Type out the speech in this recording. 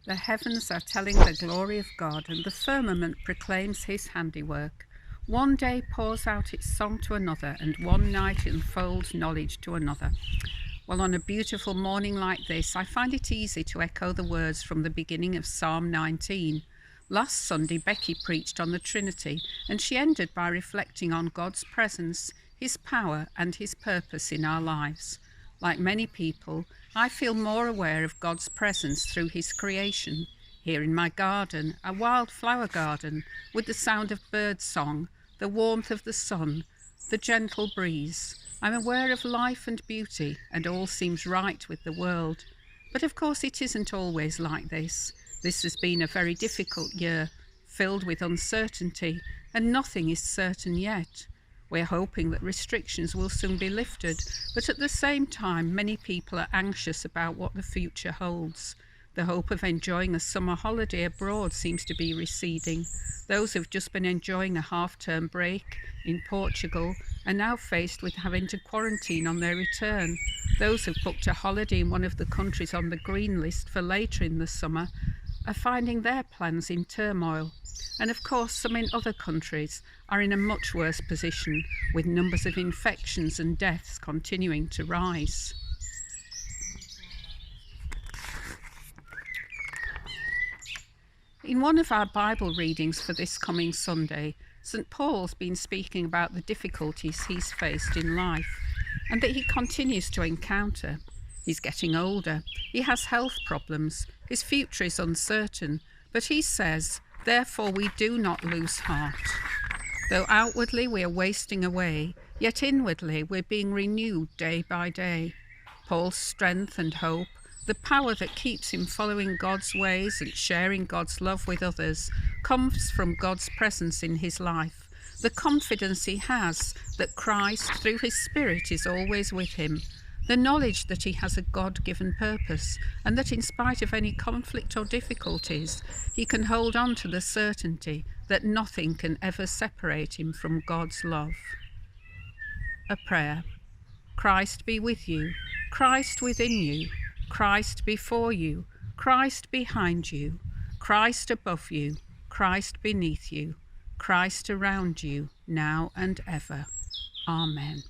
The heavens are telling the glory of God, and the firmament proclaims his handiwork. One day pours out its song to another, and one night unfolds knowledge to another. Well, on a beautiful morning like this, I find it easy to echo the words from the beginning of Psalm 19. Last Sunday, Becky preached on the Trinity, and she ended by reflecting on God's presence, his power, and his purpose in our lives. Like many people, I feel more aware of God's presence through his creation. Here in my garden, a wildflower garden, with the sound of bird song, the warmth of the sun, the gentle breeze, I'm aware of life and beauty, and all seems right with the world. But of course it isn't always like this. This has been a very difficult year, filled with uncertainty, and nothing is certain yet. We're hoping that restrictions will soon be lifted, but at the same time, many people are anxious about what the future holds. The hope of enjoying a summer holiday abroad seems to be receding. Those who've just been enjoying a half-term break in Portugal are now faced with having to quarantine on their return. Those who've booked a holiday in one of the countries on the green list for later in the summer are finding their plans in turmoil. And of course, some in other countries are in a much worse position, with numbers of infections and deaths continuing to rise. In one of our Bible readings for this coming Sunday, St. Paul's been speaking about the difficulties he's faced in life and that he continues to encounter. He's getting older, he has health problems, his future is uncertain, but he says, "Therefore we do not lose heart. Though outwardly we are wasting away, yet inwardly we're being renewed day by day." Paul's strength and hope, the power that keeps him following God's ways and sharing God's love with others, comes from God's presence in his life. The confidence he has that Christ, through his Spirit, is always with him. The knowledge that he has a God-given purpose, and that in spite of any conflict or difficulties, he can hold on to the certainty that nothing can ever separate him from God's love. A prayer. Christ be with you, Christ within you, Christ before you, Christ behind you, Christ above you, Christ beneath you, Christ around you, now and ever. Amen.